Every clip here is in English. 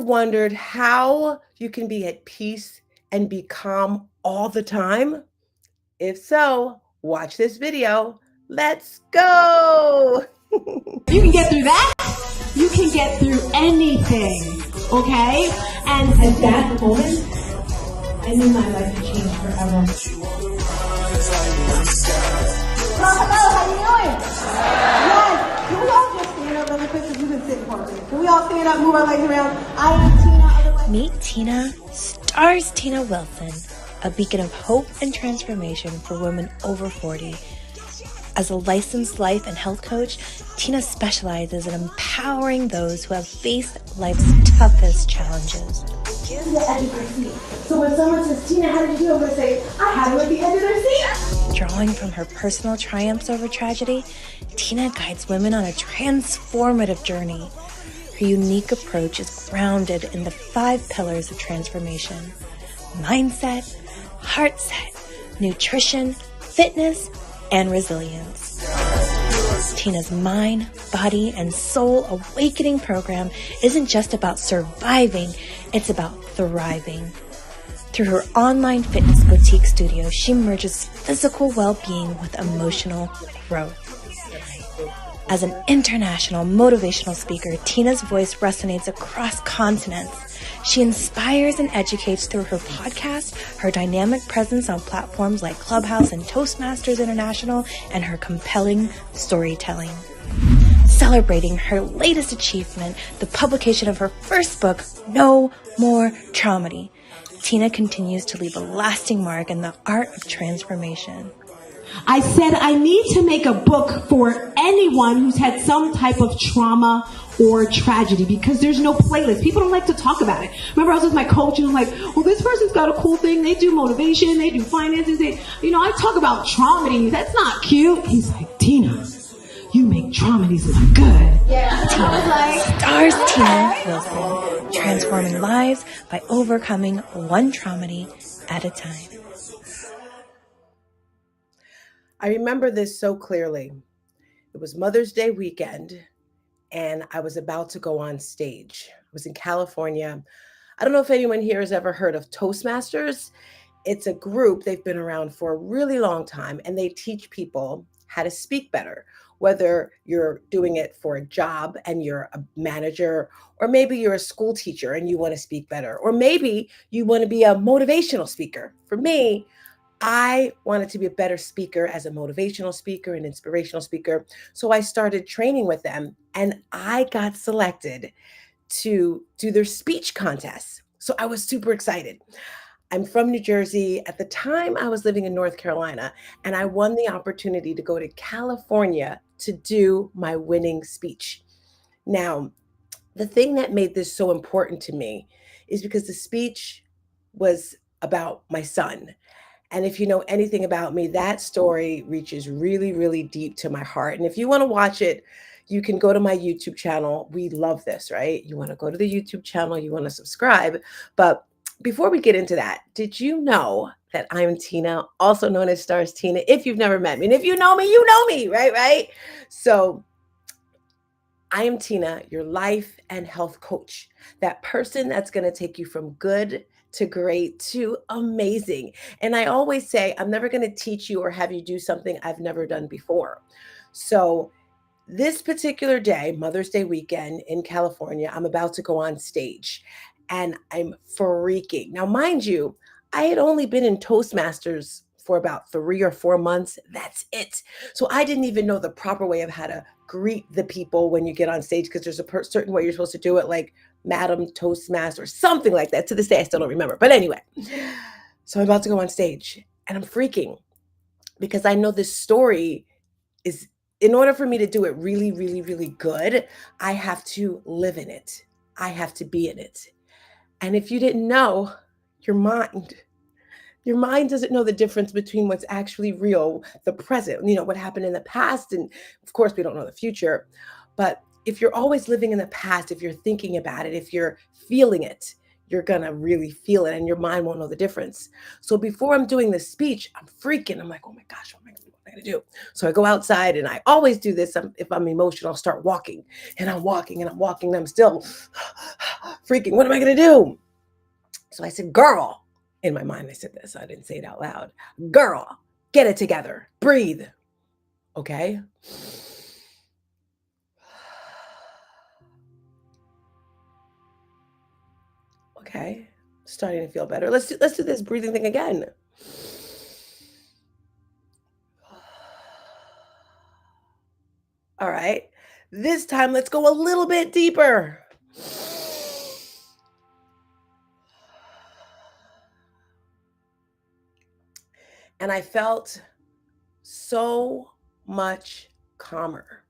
wondered how you can be at peace and be calm all the time? If so, watch this video. Let's go. You can get through that. You can get through anything. Okay? And at that moment, I knew my life had changed forever. Hello, how you doing? Yes. Can we all just stand up really quick because we've been sitting for a minute? Can we all stand up, move our legs around? I am Tina. Meet Tina, StarzTina Wilson, a beacon of hope and transformation for women over 40. As a licensed life and health coach, Tina specializes in empowering those who have faced life's toughest challenges. The edge of their seat. So when someone says, Tina, how did you do? I'm going to say, I had it at the edge of their seat. Drawing from her personal triumphs over tragedy, Tina guides women on a transformative journey. Her unique approach is grounded in the 5 pillars of transformation: mindset, heart set, nutrition, fitness, and resilience. Tina's mind, body, and soul awakening program isn't just about surviving, it's about thriving. Through her online fitness boutique studio, she merges physical well-being with emotional growth. As an international motivational speaker, Tina's voice resonates across continents. She inspires and educates through her podcast, her dynamic presence on platforms like Clubhouse and Toastmasters International, and her compelling storytelling. Celebrating her latest achievement, the publication of her first book, No More Traumedy, Tina continues to leave a lasting mark in the art of transformation. I said I need to make a book for anyone who's had some type of trauma or tragedy, because there's no playlist. People don't like to talk about it. Remember, I was with my coach and I'm like, well, this person's got a cool thing. They do motivation. They do finances. I talk about traumedy. That's not cute. He's like, Tina, you make traumedies look good. Yeah. StarzTina Wilson, transforming lives by overcoming one traumedy at a time. I remember this so clearly. It was Mother's Day weekend, and I was about to go on stage. I was in California. I don't know if anyone here has ever heard of Toastmasters. It's a group, they've been around for a really long time, and they teach people how to speak better, whether you're doing it for a job and you're a manager, or maybe you're a school teacher and you want to speak better, or maybe you want to be a motivational speaker. For me, I wanted to be a better speaker as a motivational speaker and inspirational speaker. So I started training with them, and I got selected to do their speech contest. So I was super excited. I'm from New Jersey. At the time, I was living in North Carolina, and I won the opportunity to go to California to do my winning speech. Now, the thing that made this so important to me is because the speech was about my son. And if you know anything about me, that story reaches really, really deep to my heart. And if you want to watch it, you can go to my YouTube channel. We love this, right? You want to go to the YouTube channel, you want to subscribe. But before we get into that, did you know that I'm Tina, also known as StarzTina, if you've never met me? And if you know me, you know me, right? So I am Tina, your life and health coach, that person that's going to take you from good to great to amazing. And I always say, I'm never going to teach you or have you do something I've never done before. So this particular day, Mother's Day weekend in California, I'm about to go on stage and I'm freaking. Now, mind you, I had only been in Toastmasters for about 3 or 4 months. That's it. So I didn't even know the proper way of how to greet the people when you get on stage, because there's a certain way you're supposed to do it, like Madam Toastmaster or something like that. To this day, I still don't remember. But anyway, so I'm about to go on stage and I'm freaking because I know this story is, in order for me to do it really, really, really good, I have to live in it. I have to be in it. And if you didn't know, your mind doesn't know the difference between what's actually real, the present, what happened in the past. And of course, we don't know the future. But if you're always living in the past, if you're thinking about it, if you're feeling it, you're going to really feel it and your mind won't know the difference. So before I'm doing this speech, I'm freaking. I'm like, oh my gosh, what am I going to do? So I go outside, and I always do this. If I'm emotional, I'll start walking, and I'm walking and I'm walking and I'm still freaking. What am I going to do? So I said, girl, in my mind, I said this. I didn't say it out loud. Girl, get it together. Breathe. Okay. Okay. Starting to feel better. Let's do this breathing thing again. All right. This time, let's go a little bit deeper. And I felt so much calmer.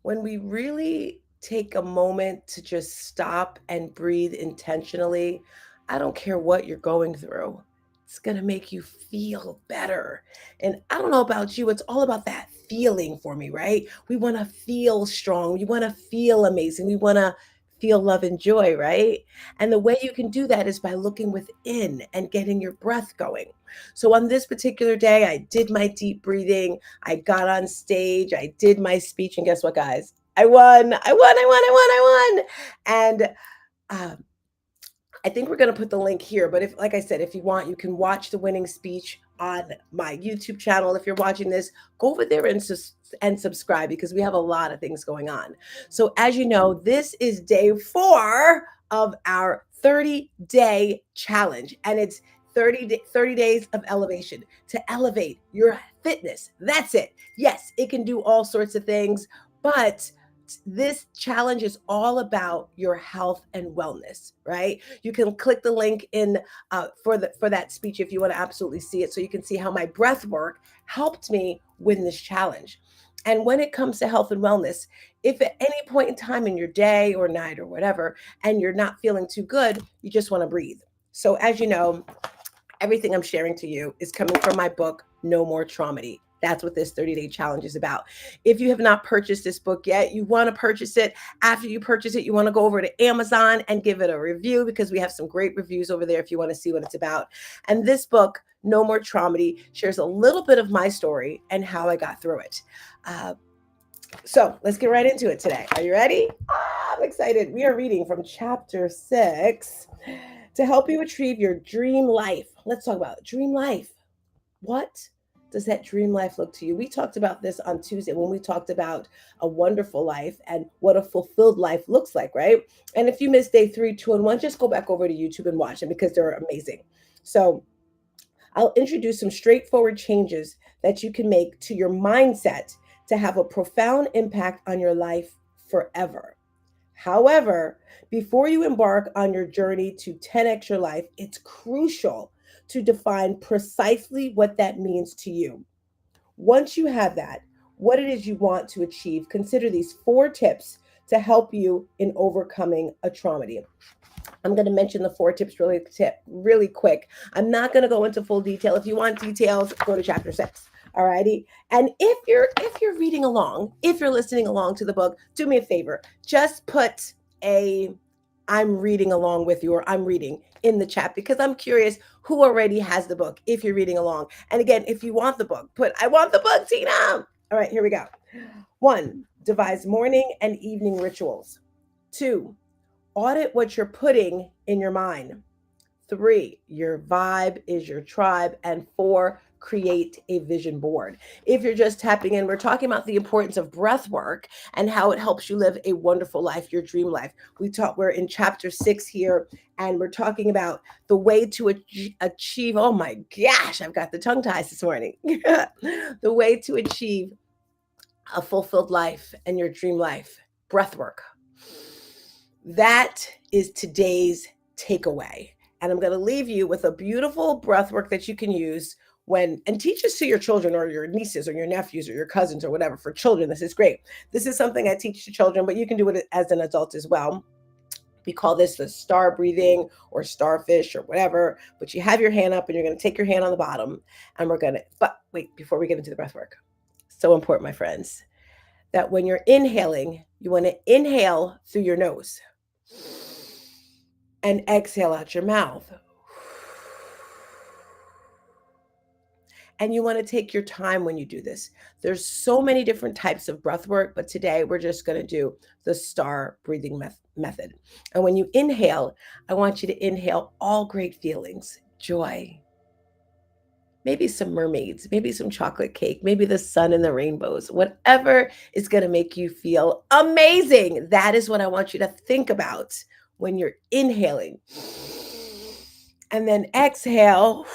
When we really take a moment to just stop and breathe intentionally, I don't care what you're going through, it's going to make you feel better. And I don't know about you, it's all about that feeling for me, right? We want to feel strong. We want to feel amazing. We want to feel love and joy, right? And the way you can do that is by looking within and getting your breath going. So on this particular day, I did my deep breathing. I got on stage. I did my speech. And guess what, guys? I won. And I think we're going to put the link here. But if, like I said, if you want, you can watch the winning speech on my YouTube channel. If you're watching this, go over there and subscribe, because we have a lot of things going on. So as you know, this is day 4 of our 30-day challenge. And it's 30 days of elevation to elevate your fitness. That's it. Yes, it can do all sorts of things, but this challenge is all about your health and wellness, right? You can click the link in for that speech if you want to absolutely see it, so you can see how my breath work helped me win this challenge. And when it comes to health and wellness, if at any point in time in your day or night or whatever, and you're not feeling too good, you just want to breathe. So as you know, everything I'm sharing to you is coming from my book, No More Traumedy. That's what this 30-day challenge is about. If you have not purchased this book yet, you want to purchase it. After you purchase it, you want to go over to Amazon and give it a review, because we have some great reviews over there if you want to see what it's about. And this book, No More Traumedy, shares a little bit of my story and how I got through it. So let's get right into it today. Are you ready? I'm excited. We are reading from chapter 6 to help you achieve your dream life. Let's talk about dream life. What does that dream life look to you? We talked about this on Tuesday when we talked about a wonderful life and what a fulfilled life looks like, right? And if you missed day 3, 2, and 1, just go back over to YouTube and watch them, because they're amazing. So I'll introduce some straightforward changes that you can make to your mindset to have a profound impact on your life forever. However, before you embark on your journey to 10x your life, it's crucial to define precisely what that means to you. Once you have that, what it is you want to achieve, consider these 4 tips to help you in overcoming a Traumedy. I'm going to mention the 4 tips really quick. I'm not going to go into full detail. If you want details, go to chapter 6. All righty. And if you're reading along, if you're listening along to the book, do me a favor. Just put I'm reading along with you, or I'm reading in the chat, because I'm curious who already has the book if you're reading along. And again, if you want the book, put I want the book, Tina. All right, here we go. 1, devise morning and evening rituals. 2, audit what you're putting in your mind. 3, your vibe is your tribe. And 4, create a vision board. If you're just tapping in, we're talking about the importance of breath work and how it helps you live a wonderful life, your dream life. We're in chapter 6 here, and we're talking about the way to achieve, oh my gosh, I've got the tongue ties this morning. The way to achieve a fulfilled life and your dream life, breath work. That is today's takeaway. And I'm going to leave you with a beautiful breath work that you can use and teach this to your children or your nieces or your nephews or your cousins or whatever. For children, this is great. This is something I teach to children, but you can do it as an adult as well. We call this the star breathing or starfish or whatever, but you have your hand up and you're going to take your hand on the bottom, and but wait, before we get into the breath work, so important, my friends, that when you're inhaling, you want to inhale through your nose. and exhale out your mouth. And you want to take your time when you do this. There's so many different types of breath work, but today we're just going to do the star breathing method. And when you inhale, I want you to inhale all great feelings, joy, maybe some mermaids, maybe some chocolate cake, maybe the sun and the rainbows, whatever is going to make you feel amazing. That is what I want you to think about when you're inhaling. And then exhale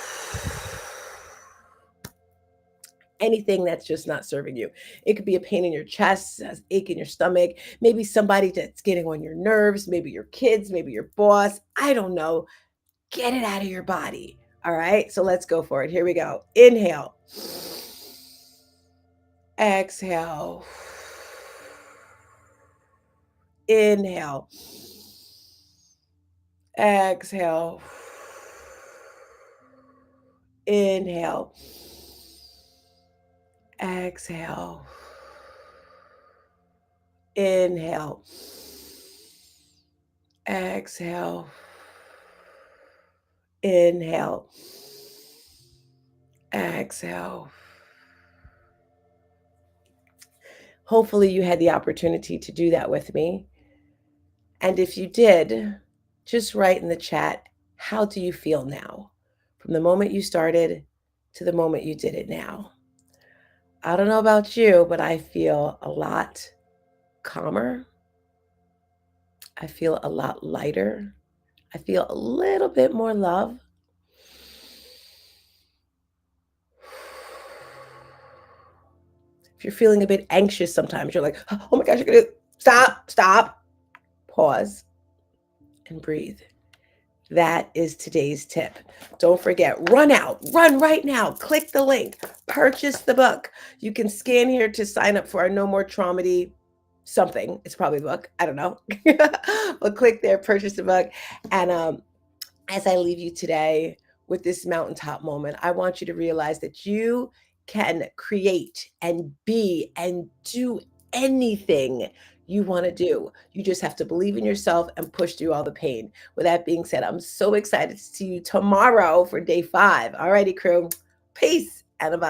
anything that's just not serving you. It could be a pain in your chest, an ache in your stomach, maybe somebody that's getting on your nerves, maybe your kids, maybe your boss. I don't know. Get it out of your body. All right. So let's go for it. Here we go. Inhale. Exhale. Inhale. Exhale. Inhale. Exhale. Inhale. Exhale. Inhale. Exhale. Hopefully you had the opportunity to do that with me. And if you did, just write in the chat, how do you feel now? From the moment you started to the moment you did it now. I don't know about you, but I feel a lot calmer. I feel a lot lighter. I feel a little bit more love. If you're feeling a bit anxious sometimes, you're like, oh my gosh, stop, pause, and breathe. That is today's tip. Don't forget, run right now. Click the link, purchase the book. You can scan here to sign up for our No More Traumedy something. It's probably a book. I don't know. But click there, purchase the book. And as I leave you today with this mountaintop moment, I want you to realize that you can create and be and do anything you want to do. You just have to believe in yourself and push through all the pain. With that being said, I'm so excited to see you tomorrow for day 5. Alrighty, crew. Peace. And about